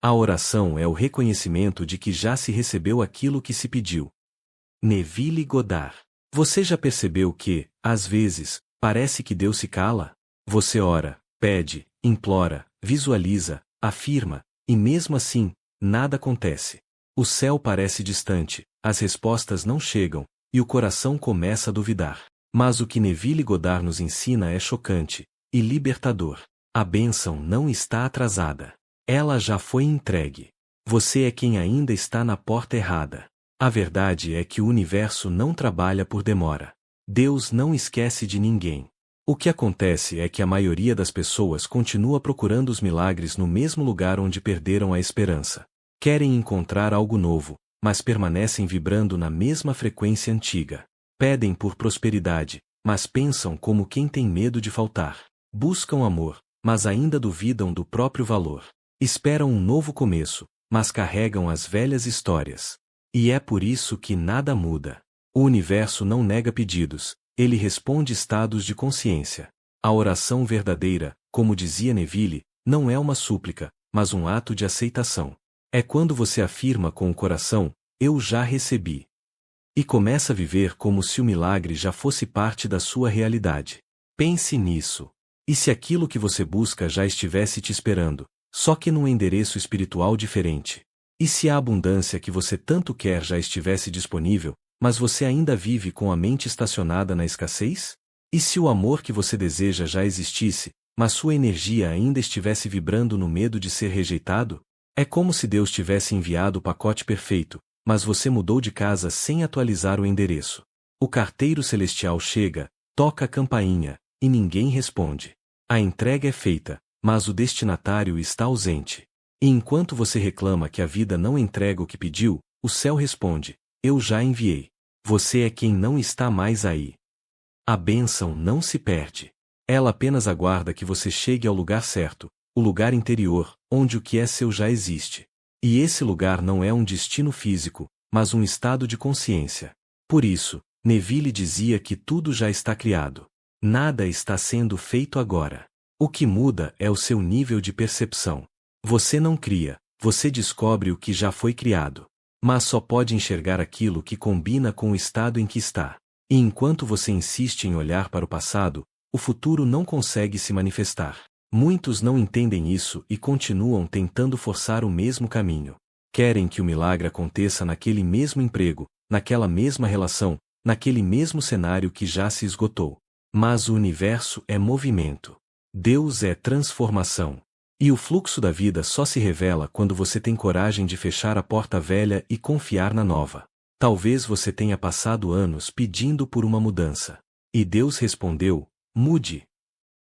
A oração é o reconhecimento de que já se recebeu aquilo que se pediu. Neville Goddard. Você já percebeu que, às vezes, parece que Deus se cala? Você ora, pede, implora, visualiza, afirma, e mesmo assim, nada acontece. O céu parece distante, as respostas não chegam, e o coração começa a duvidar. Mas o que Neville Goddard nos ensina é chocante e libertador. A bênção não está atrasada. Ela já foi entregue. Você é quem ainda está na porta errada. A verdade é que o universo não trabalha por demora. Deus não esquece de ninguém. O que acontece é que a maioria das pessoas continua procurando os milagres no mesmo lugar onde perderam a esperança. Querem encontrar algo novo, mas permanecem vibrando na mesma frequência antiga. Pedem por prosperidade, mas pensam como quem tem medo de faltar. Buscam amor, mas ainda duvidam do próprio valor. Esperam um novo começo, mas carregam as velhas histórias. E é por isso que nada muda. O universo não nega pedidos, ele responde estados de consciência. A oração verdadeira, como dizia Neville, não é uma súplica, mas um ato de aceitação. É quando você afirma com o coração, eu já recebi. E começa a viver como se o milagre já fosse parte da sua realidade. Pense nisso. E se aquilo que você busca já estivesse te esperando, só que num endereço espiritual diferente? E se a abundância que você tanto quer já estivesse disponível, mas você ainda vive com a mente estacionada na escassez? E se o amor que você deseja já existisse, mas sua energia ainda estivesse vibrando no medo de ser rejeitado? É como se Deus tivesse enviado o pacote perfeito, mas você mudou de casa sem atualizar o endereço. O carteiro celestial chega, toca a campainha, e ninguém responde. A entrega é feita, mas o destinatário está ausente. E enquanto você reclama que a vida não entrega o que pediu, o céu responde, eu já enviei. Você é quem não está mais aí. A bênção não se perde. Ela apenas aguarda que você chegue ao lugar certo, o lugar interior, onde o que é seu já existe. E esse lugar não é um destino físico, mas um estado de consciência. Por isso, Neville dizia que tudo já está criado. Nada está sendo feito agora. O que muda é o seu nível de percepção. Você não cria, você descobre o que já foi criado. Mas só pode enxergar aquilo que combina com o estado em que está. E enquanto você insiste em olhar para o passado, o futuro não consegue se manifestar. Muitos não entendem isso e continuam tentando forçar o mesmo caminho. Querem que o milagre aconteça naquele mesmo emprego, naquela mesma relação, naquele mesmo cenário que já se esgotou. Mas o universo é movimento. Deus é transformação. E o fluxo da vida só se revela quando você tem coragem de fechar a porta velha e confiar na nova. Talvez você tenha passado anos pedindo por uma mudança. E Deus respondeu, mude.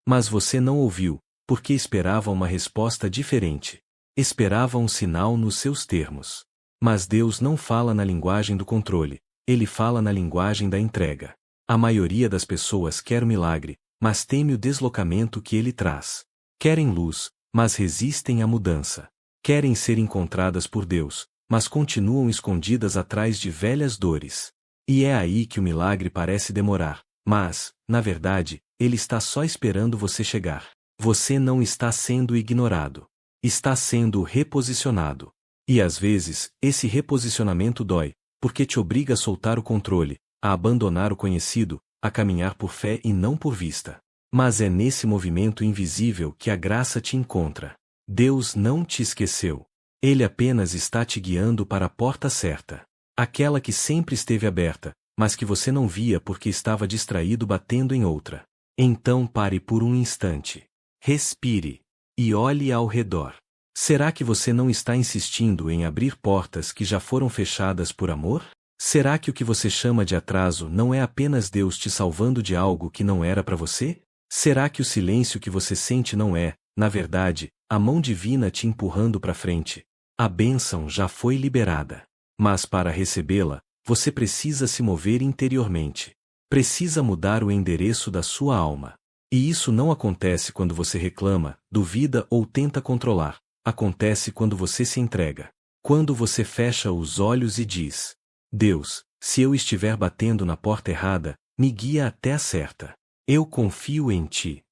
Mas você não ouviu, porque esperava uma resposta diferente. Esperava um sinal nos seus termos. Mas Deus não fala na linguagem do controle, ele fala na linguagem da entrega. A maioria das pessoas quer o milagre, mas teme o deslocamento que ele traz. Querem luz, mas resistem à mudança. Querem ser encontradas por Deus, mas continuam escondidas atrás de velhas dores. E é aí que o milagre parece demorar, mas, na verdade, ele está só esperando você chegar. Você não está sendo ignorado. Está sendo reposicionado. E às vezes, esse reposicionamento dói, porque te obriga a soltar o controle, a abandonar o conhecido, a caminhar por fé e não por vista. Mas é nesse movimento invisível que a graça te encontra. Deus não te esqueceu. Ele apenas está te guiando para a porta certa. Aquela que sempre esteve aberta, mas que você não via porque estava distraído batendo em outra. Então pare por um instante. Respire. E olhe ao redor. Será que você não está insistindo em abrir portas que já foram fechadas por amor? Será que o que você chama de atraso não é apenas Deus te salvando de algo que não era para você? Será que o silêncio que você sente não é, na verdade, a mão divina te empurrando para frente? A bênção já foi liberada. Mas para recebê-la, você precisa se mover interiormente. Precisa mudar o endereço da sua alma. E isso não acontece quando você reclama, duvida ou tenta controlar. Acontece quando você se entrega. Quando você fecha os olhos e diz: Deus, se eu estiver batendo na porta errada, me guia até a certa. Eu confio em ti.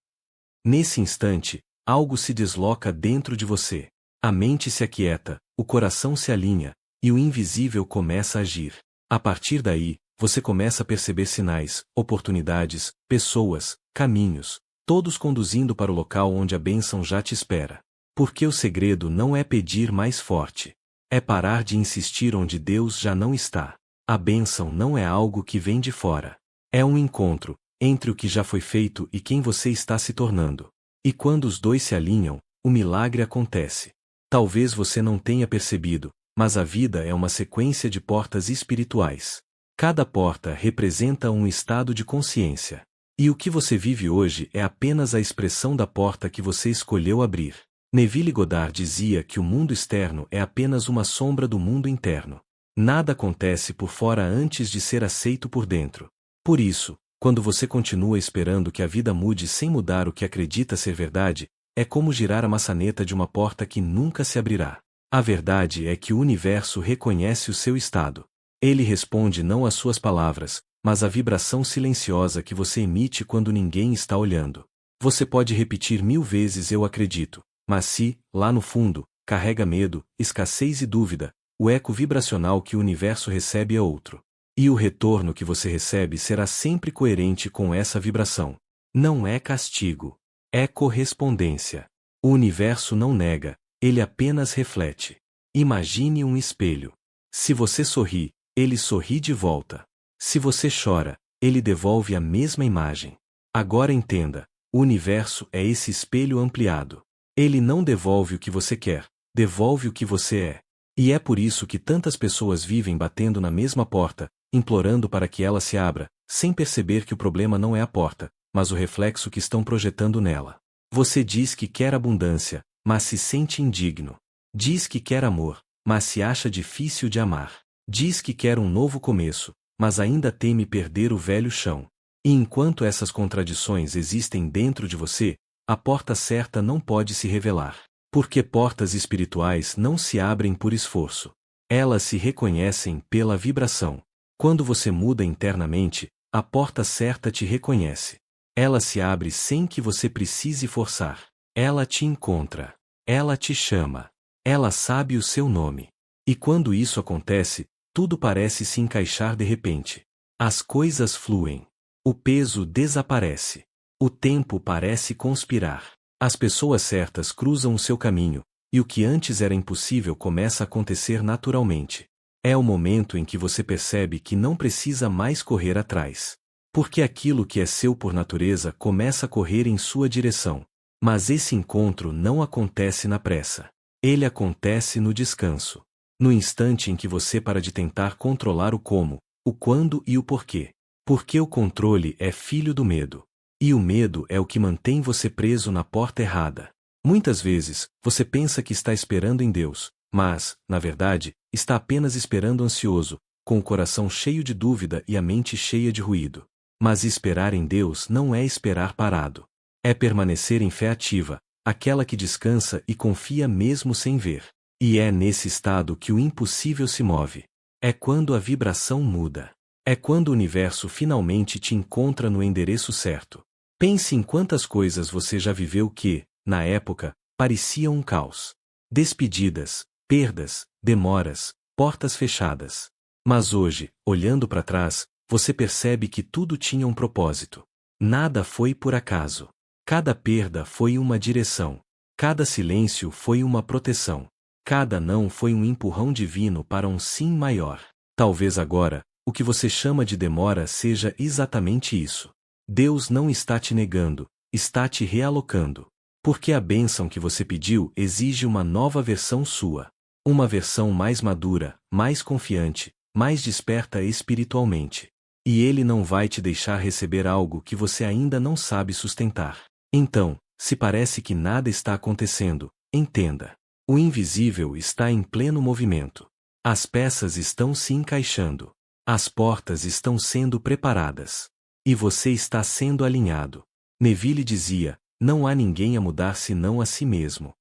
Nesse instante, algo se desloca dentro de você. A mente se aquieta, o coração se alinha, e o invisível começa a agir. A partir daí, você começa a perceber sinais, oportunidades, pessoas, caminhos, todos conduzindo para o local onde a bênção já te espera. Porque o segredo não é pedir mais forte. É parar de insistir onde Deus já não está. A bênção não é algo que vem de fora. É um encontro entre o que já foi feito e quem você está se tornando. E quando os dois se alinham, o milagre acontece. Talvez você não tenha percebido, mas a vida é uma sequência de portas espirituais. Cada porta representa um estado de consciência. E o que você vive hoje é apenas a expressão da porta que você escolheu abrir. Neville Goddard dizia que o mundo externo é apenas uma sombra do mundo interno. Nada acontece por fora antes de ser aceito por dentro. Por isso, quando você continua esperando que a vida mude sem mudar o que acredita ser verdade, é como girar a maçaneta de uma porta que nunca se abrirá. A verdade é que o universo reconhece o seu estado. Ele responde não às suas palavras, mas à vibração silenciosa que você emite quando ninguém está olhando. Você pode repetir 1000 vezes eu acredito, mas se, lá no fundo, carrega medo, escassez e dúvida, o eco vibracional que o universo recebe é outro. E o retorno que você recebe será sempre coerente com essa vibração. Não é castigo. É correspondência. O universo não nega, ele apenas reflete. Imagine um espelho. Se você sorri, ele sorri de volta. Se você chora, ele devolve a mesma imagem. Agora entenda, o universo é esse espelho ampliado. Ele não devolve o que você quer, devolve o que você é. E é por isso que tantas pessoas vivem batendo na mesma porta, implorando para que ela se abra, sem perceber que o problema não é a porta, mas o reflexo que estão projetando nela. Você diz que quer abundância, mas se sente indigno. Diz que quer amor, mas se acha difícil de amar. Diz que quer um novo começo, mas ainda teme perder o velho chão. E enquanto essas contradições existem dentro de você, a porta certa não pode se revelar. Porque portas espirituais não se abrem por esforço. Elas se reconhecem pela vibração. Quando você muda internamente, a porta certa te reconhece. Ela se abre sem que você precise forçar. Ela te encontra. Ela te chama. Ela sabe o seu nome. E quando isso acontece, tudo parece se encaixar de repente. As coisas fluem. O peso desaparece. O tempo parece conspirar. As pessoas certas cruzam o seu caminho, e o que antes era impossível começa a acontecer naturalmente. É o momento em que você percebe que não precisa mais correr atrás. Porque aquilo que é seu por natureza começa a correr em sua direção. Mas esse encontro não acontece na pressa. Ele acontece no descanso. No instante em que você para de tentar controlar o como, o quando e o porquê. Porque o controle é filho do medo. E o medo é o que mantém você preso na porta errada. Muitas vezes, você pensa que está esperando em Deus, mas, na verdade, está apenas esperando ansioso, com o coração cheio de dúvida e a mente cheia de ruído. Mas esperar em Deus não é esperar parado. É permanecer em fé ativa, aquela que descansa e confia mesmo sem ver. E é nesse estado que o impossível se move. É quando a vibração muda. É quando o universo finalmente te encontra no endereço certo. Pense em quantas coisas você já viveu que, na época, pareciam um caos. Despedidas, perdas, demoras, portas fechadas. Mas hoje, olhando para trás, você percebe que tudo tinha um propósito. Nada foi por acaso. Cada perda foi uma direção. Cada silêncio foi uma proteção. Cada não foi um empurrão divino para um sim maior. Talvez agora, o que você chama de demora seja exatamente isso. Deus não está te negando, está te realocando. Porque a bênção que você pediu exige uma nova versão sua. Uma versão mais madura, mais confiante, mais desperta espiritualmente. E Ele não vai te deixar receber algo que você ainda não sabe sustentar. Então, se parece que nada está acontecendo, entenda. O invisível está em pleno movimento. As peças estão se encaixando. As portas estão sendo preparadas. E você está sendo alinhado. Neville dizia, não há ninguém a mudar senão a si mesmo.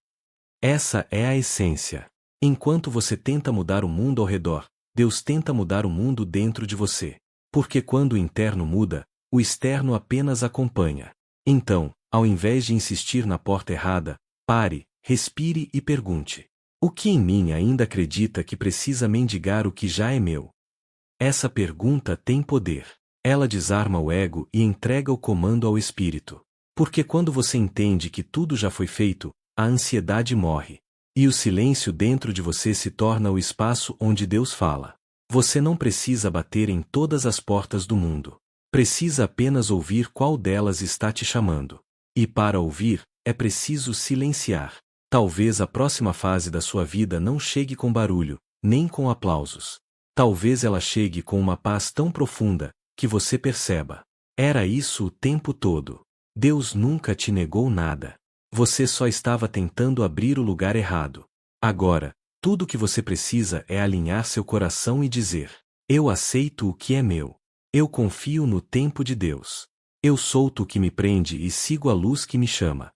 Essa é a essência. Enquanto você tenta mudar o mundo ao redor, Deus tenta mudar o mundo dentro de você. Porque quando o interno muda, o externo apenas acompanha. Então, ao invés de insistir na porta errada, pare, respire e pergunte: o que em mim ainda acredita que precisa mendigar o que já é meu? Essa pergunta tem poder. Ela desarma o ego e entrega o comando ao espírito. Porque quando você entende que tudo já foi feito, a ansiedade morre. E o silêncio dentro de você se torna o espaço onde Deus fala. Você não precisa bater em todas as portas do mundo. Precisa apenas ouvir qual delas está te chamando. E para ouvir, é preciso silenciar. Talvez a próxima fase da sua vida não chegue com barulho, nem com aplausos. Talvez ela chegue com uma paz tão profunda, que você perceba: era isso o tempo todo. Deus nunca te negou nada. Você só estava tentando abrir o lugar errado. Agora, tudo o que você precisa é alinhar seu coração e dizer: eu aceito o que é meu. Eu confio no tempo de Deus. Eu solto o que me prende e sigo a luz que me chama.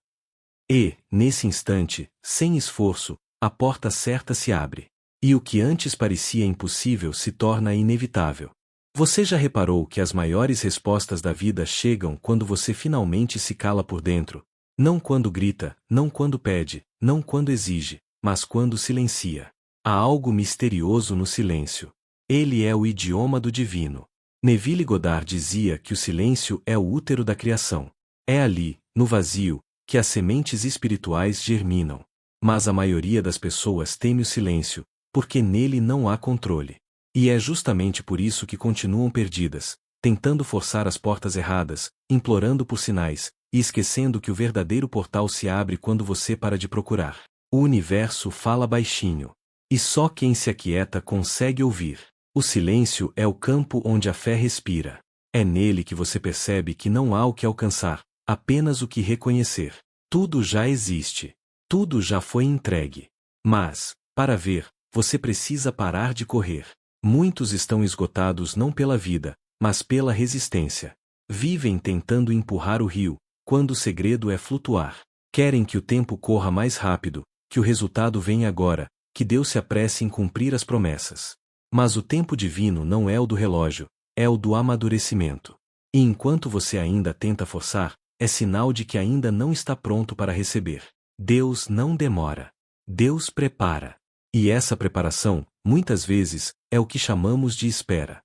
E, nesse instante, sem esforço, a porta certa se abre. E o que antes parecia impossível se torna inevitável. Você já reparou que as maiores respostas da vida chegam quando você finalmente se cala por dentro? Não quando grita, não quando pede, não quando exige, mas quando silencia. Há algo misterioso no silêncio. Ele é o idioma do divino. Neville Goddard dizia que o silêncio é o útero da criação. É ali, no vazio, que as sementes espirituais germinam. Mas a maioria das pessoas teme o silêncio, porque nele não há controle. E é justamente por isso que continuam perdidas, tentando forçar as portas erradas, implorando por sinais, e esquecendo que o verdadeiro portal se abre quando você para de procurar. O universo fala baixinho. E só quem se aquieta consegue ouvir. O silêncio é o campo onde a fé respira. É nele que você percebe que não há o que alcançar, apenas o que reconhecer. Tudo já existe. Tudo já foi entregue. Mas, para ver, você precisa parar de correr. Muitos estão esgotados não pela vida, mas pela resistência. Vivem tentando empurrar o rio, quando o segredo é flutuar. Querem que o tempo corra mais rápido, que o resultado venha agora, que Deus se apresse em cumprir as promessas. Mas o tempo divino não é o do relógio, é o do amadurecimento. E enquanto você ainda tenta forçar, é sinal de que ainda não está pronto para receber. Deus não demora. Deus prepara. E essa preparação, muitas vezes, é o que chamamos de espera.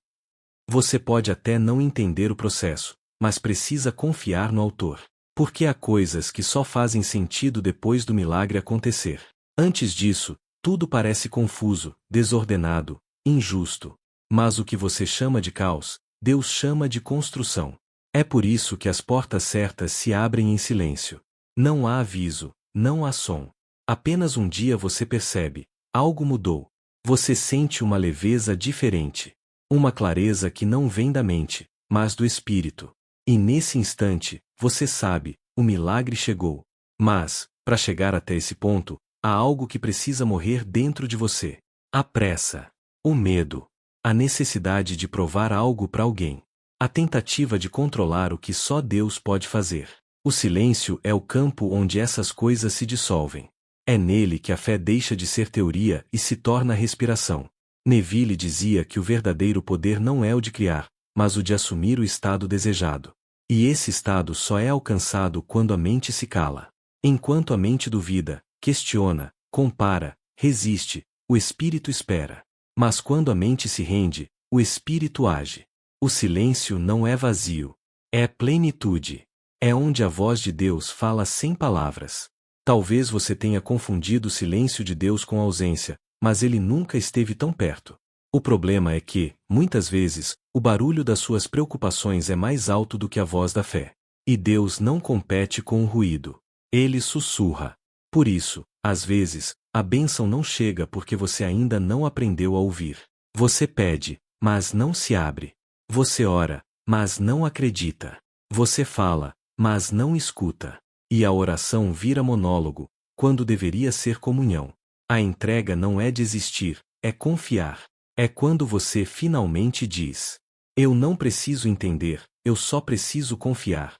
Você pode até não entender o processo, mas precisa confiar no autor. Porque há coisas que só fazem sentido depois do milagre acontecer. Antes disso, tudo parece confuso, desordenado, injusto. Mas o que você chama de caos, Deus chama de construção. É por isso que as portas certas se abrem em silêncio. Não há aviso, não há som. Apenas um dia você percebe: algo mudou. Você sente uma leveza diferente. Uma clareza que não vem da mente, mas do espírito. E nesse instante, você sabe: o milagre chegou. Mas, para chegar até esse ponto, há algo que precisa morrer dentro de você. A pressa. O medo. A necessidade de provar algo para alguém. A tentativa de controlar o que só Deus pode fazer. O silêncio é o campo onde essas coisas se dissolvem. É nele que a fé deixa de ser teoria e se torna respiração. Neville dizia que o verdadeiro poder não é o de criar, mas o de assumir o estado desejado. E esse estado só é alcançado quando a mente se cala. Enquanto a mente duvida, questiona, compara, resiste, o espírito espera. Mas quando a mente se rende, o espírito age. O silêncio não é vazio. É plenitude. É onde a voz de Deus fala sem palavras. Talvez você tenha confundido o silêncio de Deus com a ausência, mas ele nunca esteve tão perto. O problema é que, muitas vezes, o barulho das suas preocupações é mais alto do que a voz da fé. E Deus não compete com o ruído. Ele sussurra. Por isso, às vezes, a bênção não chega porque você ainda não aprendeu a ouvir. Você pede, mas não se abre. Você ora, mas não acredita. Você fala, mas não escuta. E a oração vira monólogo, quando deveria ser comunhão. A entrega não é desistir, é confiar. É quando você finalmente diz: eu não preciso entender, eu só preciso confiar.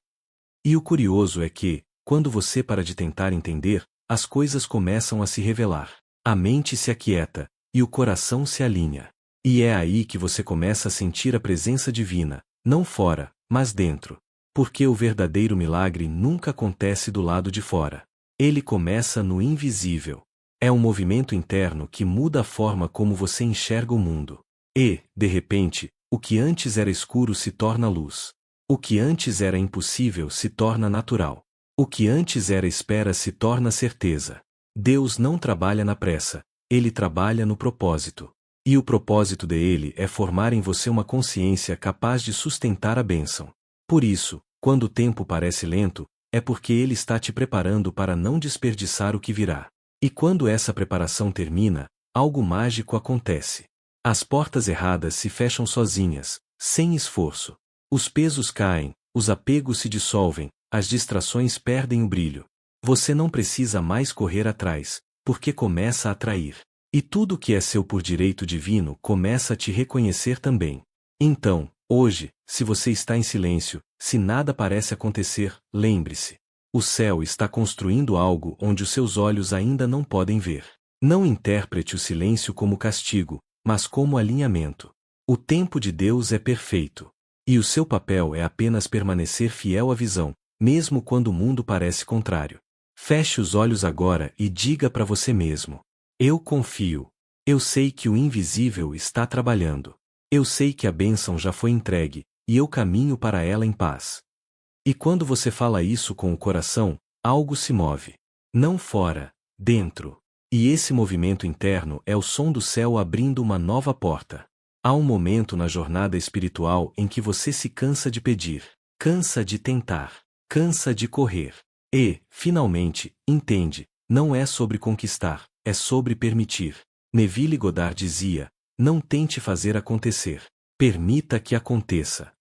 E o curioso é que, quando você para de tentar entender, as coisas começam a se revelar. A mente se aquieta, e o coração se alinha. E é aí que você começa a sentir a presença divina, não fora, mas dentro. Porque o verdadeiro milagre nunca acontece do lado de fora. Ele começa no invisível. É um movimento interno que muda a forma como você enxerga o mundo. E, de repente, o que antes era escuro se torna luz. O que antes era impossível se torna natural. O que antes era espera se torna certeza. Deus não trabalha na pressa, Ele trabalha no propósito. E o propósito dele é formar em você uma consciência capaz de sustentar a bênção. Por isso, quando o tempo parece lento, é porque Ele está te preparando para não desperdiçar o que virá. E quando essa preparação termina, algo mágico acontece. As portas erradas se fecham sozinhas, sem esforço. Os pesos caem, os apegos se dissolvem, as distrações perdem o brilho. Você não precisa mais correr atrás, porque começa a atrair. E tudo que é seu por direito divino começa a te reconhecer também. Então, hoje, se você está em silêncio, se nada parece acontecer, lembre-se. O céu está construindo algo onde os seus olhos ainda não podem ver. Não interprete o silêncio como castigo, mas como alinhamento. O tempo de Deus é perfeito. E o seu papel é apenas permanecer fiel à visão, mesmo quando o mundo parece contrário. Feche os olhos agora e diga para você mesmo: eu confio. Eu sei que o invisível está trabalhando. Eu sei que a bênção já foi entregue, e eu caminho para ela em paz. E quando você fala isso com o coração, algo se move. Não fora, dentro. E esse movimento interno é o som do céu abrindo uma nova porta. Há um momento na jornada espiritual em que você se cansa de pedir, cansa de tentar, cansa de correr. E, finalmente, entende, não é sobre conquistar, é sobre permitir. Neville Goddard dizia: não tente fazer acontecer, permita que aconteça.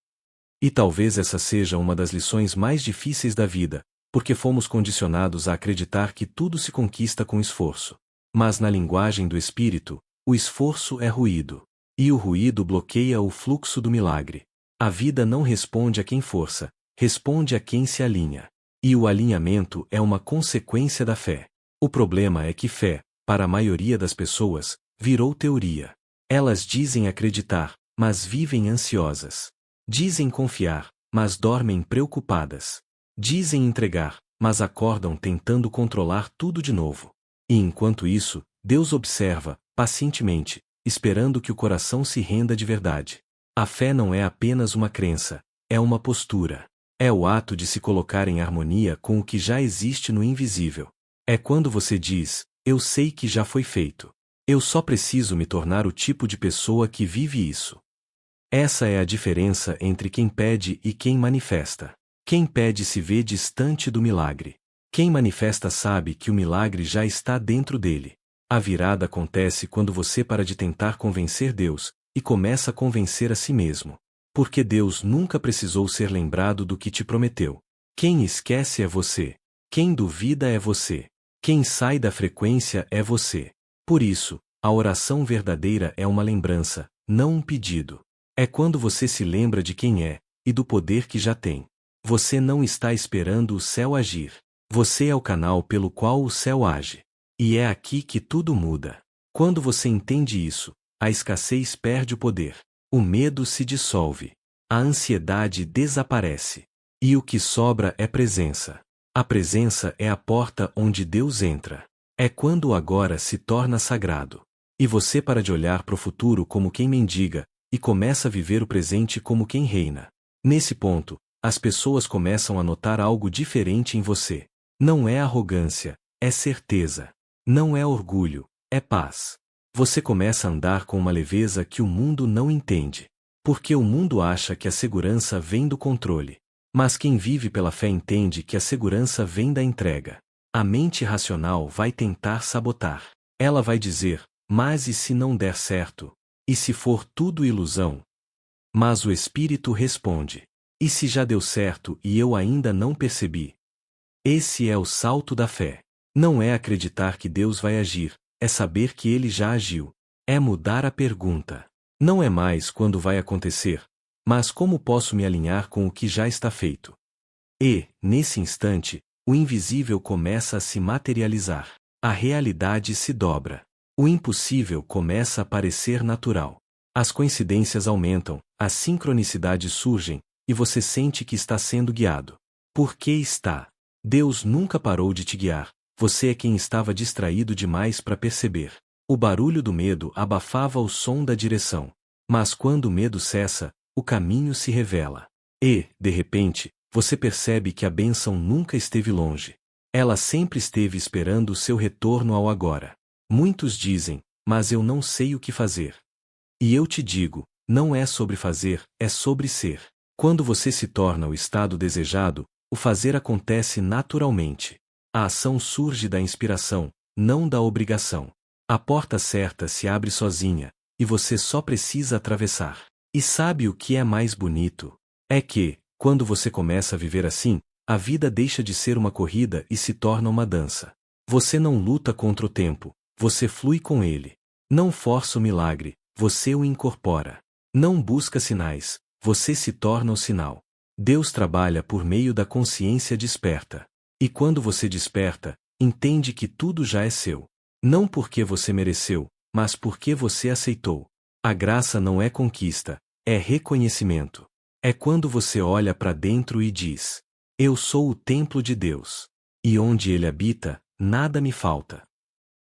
E talvez essa seja uma das lições mais difíceis da vida, porque fomos condicionados a acreditar que tudo se conquista com esforço. Mas na linguagem do espírito, o esforço é ruído. E o ruído bloqueia o fluxo do milagre. A vida não responde a quem força, responde a quem se alinha. E o alinhamento é uma consequência da fé. O problema é que fé, para a maioria das pessoas, virou teoria. Elas dizem acreditar, mas vivem ansiosas. Dizem confiar, mas dormem preocupadas. Dizem entregar, mas acordam tentando controlar tudo de novo. E enquanto isso, Deus observa, pacientemente, esperando que o coração se renda de verdade. A fé não é apenas uma crença, é uma postura. É o ato de se colocar em harmonia com o que já existe no invisível. É quando você diz: eu sei que já foi feito. Eu só preciso me tornar o tipo de pessoa que vive isso. Essa é a diferença entre quem pede e quem manifesta. Quem pede se vê distante do milagre. Quem manifesta sabe que o milagre já está dentro dele. A virada acontece quando você para de tentar convencer Deus e começa a convencer a si mesmo. Porque Deus nunca precisou ser lembrado do que te prometeu. Quem esquece é você. Quem duvida é você. Quem sai da frequência é você. Por isso, a oração verdadeira é uma lembrança, não um pedido. É quando você se lembra de quem é, e do poder que já tem. Você não está esperando o céu agir. Você é o canal pelo qual o céu age. E é aqui que tudo muda. Quando você entende isso, a escassez perde o poder. O medo se dissolve. A ansiedade desaparece. E o que sobra é presença. A presença é a porta onde Deus entra. É quando o agora se torna sagrado. E você para de olhar para o futuro como quem mendiga, e começa a viver o presente como quem reina. Nesse ponto, as pessoas começam a notar algo diferente em você. Não é arrogância, é certeza. Não é orgulho, é paz. Você começa a andar com uma leveza que o mundo não entende. Porque o mundo acha que a segurança vem do controle. Mas quem vive pela fé entende que a segurança vem da entrega. A mente racional vai tentar sabotar. Ela vai dizer: mas e se não der certo? E se for tudo ilusão? Mas o Espírito responde: e se já deu certo e eu ainda não percebi? Esse é o salto da fé. Não é acreditar que Deus vai agir, é saber que Ele já agiu. É mudar a pergunta. Não é mais quando vai acontecer, mas como posso me alinhar com o que já está feito? E, nesse instante, o invisível começa a se materializar. A realidade se dobra. O impossível começa a parecer natural. As coincidências aumentam, as sincronicidades surgem, e você sente que está sendo guiado. Por que está? Deus nunca parou de te guiar, você é quem estava distraído demais para perceber. O barulho do medo abafava o som da direção. Mas quando o medo cessa, o caminho se revela. E, de repente, você percebe que a bênção nunca esteve longe. Ela sempre esteve esperando o seu retorno ao agora. Muitos dizem, mas eu não sei o que fazer. E eu te digo, não é sobre fazer, é sobre ser. Quando você se torna o estado desejado, o fazer acontece naturalmente. A ação surge da inspiração, não da obrigação. A porta certa se abre sozinha, e você só precisa atravessar. E sabe o que é mais bonito? É que, quando você começa a viver assim, a vida deixa de ser uma corrida e se torna uma dança. Você não luta contra o tempo, você flui com ele. Não força o milagre, você o incorpora. Não busca sinais, você se torna o sinal. Deus trabalha por meio da consciência desperta. E quando você desperta, entende que tudo já é seu. Não porque você mereceu, mas porque você aceitou. A graça não é conquista, é reconhecimento. É quando você olha para dentro e diz: eu sou o templo de Deus. E onde Ele habita, nada me falta.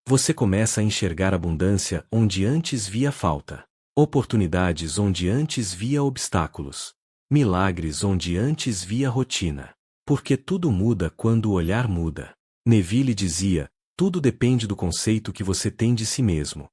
Você começa a enxergar abundância onde antes via falta. Oportunidades onde antes via obstáculos. Milagres onde antes via rotina. Porque tudo muda quando o olhar muda. Neville dizia: tudo depende do conceito que você tem de si mesmo.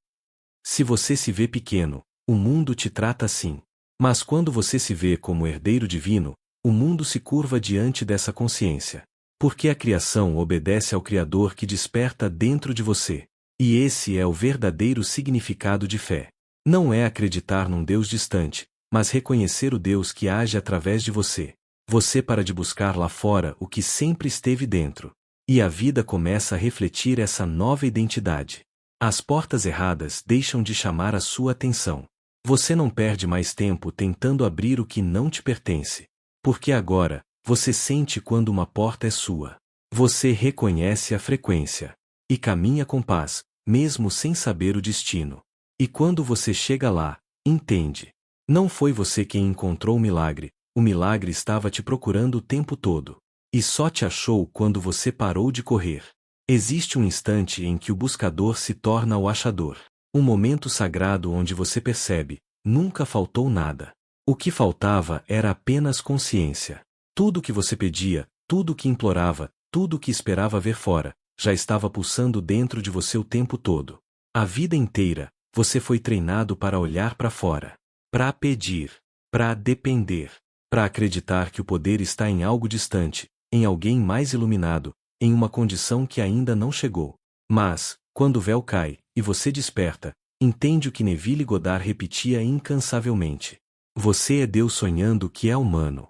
Se você se vê pequeno, o mundo te trata assim. Mas quando você se vê como herdeiro divino, o mundo se curva diante dessa consciência. Porque a criação obedece ao Criador que desperta dentro de você. E esse é o verdadeiro significado de fé. Não é acreditar num Deus distante, mas reconhecer o Deus que age através de você. Você para de buscar lá fora o que sempre esteve dentro. E a vida começa a refletir essa nova identidade. As portas erradas deixam de chamar a sua atenção. Você não perde mais tempo tentando abrir o que não te pertence. Porque agora, você sente quando uma porta é sua. Você reconhece a frequência. E caminha com paz, mesmo sem saber o destino. E quando você chega lá, entende. Não foi você quem encontrou o milagre estava te procurando o tempo todo. E só te achou quando você parou de correr. Existe um instante em que o buscador se torna o achador. Um momento sagrado onde você percebe, nunca faltou nada. O que faltava era apenas consciência. Tudo que você pedia, tudo que implorava, tudo que esperava ver fora, já estava pulsando dentro de você o tempo todo. A vida inteira, você foi treinado para olhar para fora. Para pedir. Para depender. Para acreditar que o poder está em algo distante, em alguém mais iluminado, em uma condição que ainda não chegou. Mas, quando o véu cai, e você desperta, entende o que Neville Goddard repetia incansavelmente. Você é Deus sonhando que é humano.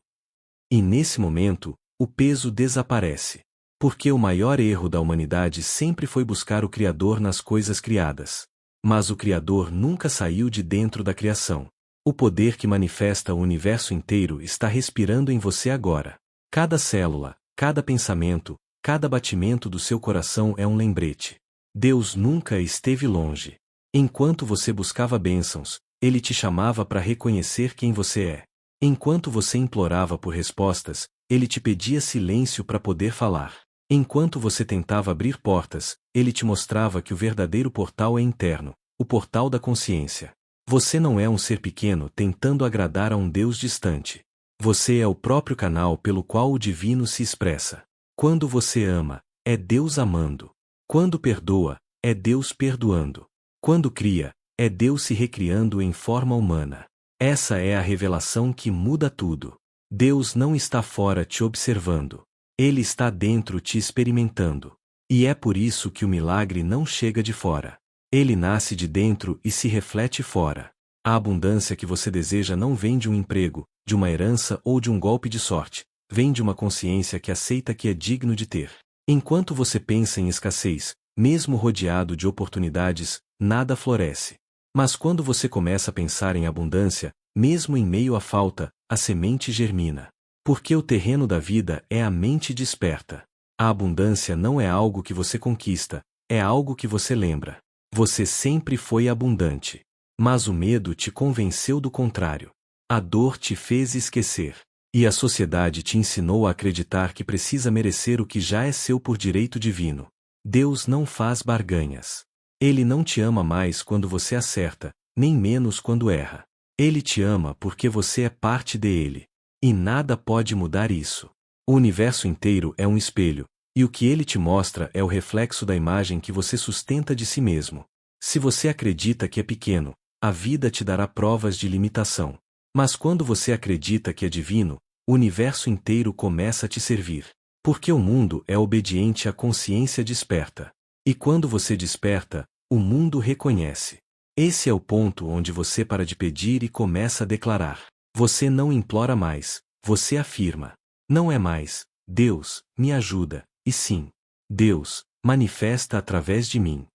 E nesse momento, o peso desaparece. Porque o maior erro da humanidade sempre foi buscar o Criador nas coisas criadas. Mas o Criador nunca saiu de dentro da criação. O poder que manifesta o universo inteiro está respirando em você agora. Cada célula, cada pensamento, cada batimento do seu coração é um lembrete. Deus nunca esteve longe. Enquanto você buscava bênçãos, Ele te chamava para reconhecer quem você é. Enquanto você implorava por respostas, Ele te pedia silêncio para poder falar. Enquanto você tentava abrir portas, Ele te mostrava que o verdadeiro portal é interno, o portal da consciência. Você não é um ser pequeno tentando agradar a um Deus distante. Você é o próprio canal pelo qual o divino se expressa. Quando você ama, é Deus amando. Quando perdoa, é Deus perdoando. Quando cria, é Deus se recriando em forma humana. Essa é a revelação que muda tudo. Deus não está fora te observando. Ele está dentro te experimentando. E é por isso que o milagre não chega de fora. Ele nasce de dentro e se reflete fora. A abundância que você deseja não vem de um emprego, de uma herança ou de um golpe de sorte. Vem de uma consciência que aceita que é digno de ter. Enquanto você pensa em escassez, mesmo rodeado de oportunidades, nada floresce. Mas quando você começa a pensar em abundância, mesmo em meio à falta, a semente germina. Porque o terreno da vida é a mente desperta. A abundância não é algo que você conquista, é algo que você lembra. Você sempre foi abundante. Mas o medo te convenceu do contrário. A dor te fez esquecer. E a sociedade te ensinou a acreditar que precisa merecer o que já é seu por direito divino. Deus não faz barganhas. Ele não te ama mais quando você acerta, nem menos quando erra. Ele te ama porque você é parte dele. E nada pode mudar isso. O universo inteiro é um espelho, e o que ele te mostra é o reflexo da imagem que você sustenta de si mesmo. Se você acredita que é pequeno, a vida te dará provas de limitação. Mas quando você acredita que é divino, o universo inteiro começa a te servir. Porque o mundo é obediente à consciência desperta. E quando você desperta, o mundo reconhece. Esse é o ponto onde você para de pedir e começa a declarar. Você não implora mais, você afirma. Não é mais, Deus, me ajuda, e sim, Deus, manifesta através de mim.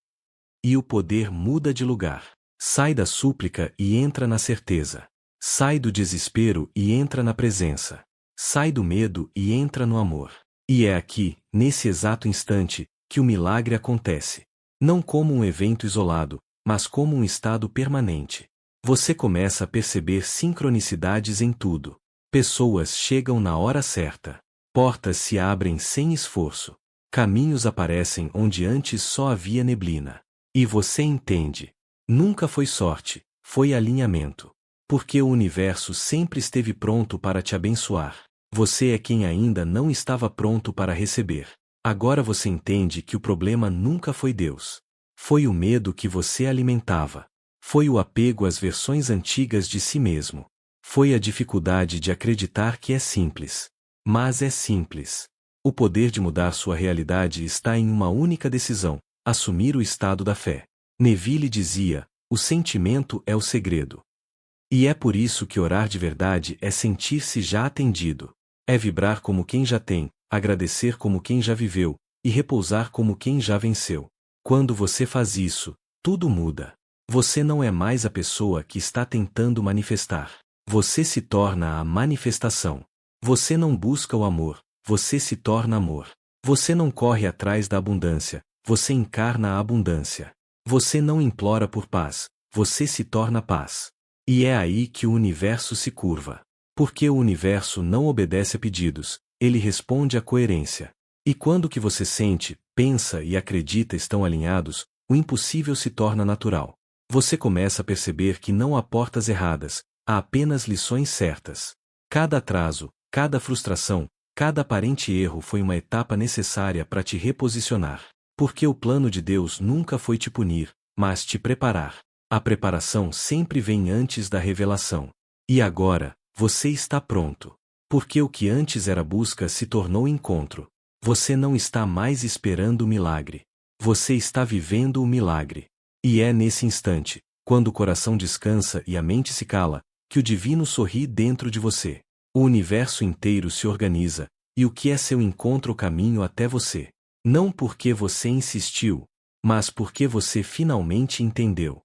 E o poder muda de lugar. Sai da súplica e entra na certeza. Sai do desespero e entra na presença. Sai do medo e entra no amor. E é aqui, nesse exato instante, que o milagre acontece. Não como um evento isolado, mas como um estado permanente. Você começa a perceber sincronicidades em tudo. Pessoas chegam na hora certa. Portas se abrem sem esforço. Caminhos aparecem onde antes só havia neblina. E você entende. Nunca foi sorte, foi alinhamento. Porque o universo sempre esteve pronto para te abençoar. Você é quem ainda não estava pronto para receber. Agora você entende que o problema nunca foi Deus. Foi o medo que você alimentava. Foi o apego às versões antigas de si mesmo. Foi a dificuldade de acreditar que é simples. Mas é simples. O poder de mudar sua realidade está em uma única decisão: assumir o estado da fé. Neville dizia: o sentimento é o segredo. E é por isso que orar de verdade é sentir-se já atendido. É vibrar como quem já tem, agradecer como quem já viveu, e repousar como quem já venceu. Quando você faz isso, tudo muda. Você não é mais a pessoa que está tentando manifestar. Você se torna a manifestação. Você não busca o amor, você se torna amor. Você não corre atrás da abundância, você encarna a abundância. Você não implora por paz, você se torna paz. E é aí que o universo se curva. Porque o universo não obedece a pedidos, ele responde à coerência. E quando o que você sente, pensa e acredita estão alinhados, o impossível se torna natural. Você começa a perceber que não há portas erradas, há apenas lições certas. Cada atraso, cada frustração, cada aparente erro foi uma etapa necessária para te reposicionar. Porque o plano de Deus nunca foi te punir, mas te preparar. A preparação sempre vem antes da revelação. E agora, você está pronto. Porque o que antes era busca se tornou encontro. Você não está mais esperando o milagre. Você está vivendo o milagre. E é nesse instante, quando o coração descansa e a mente se cala, que o divino sorri dentro de você. O universo inteiro se organiza, e o que é seu encontro o caminho até você. Não porque você insistiu, mas porque você finalmente entendeu.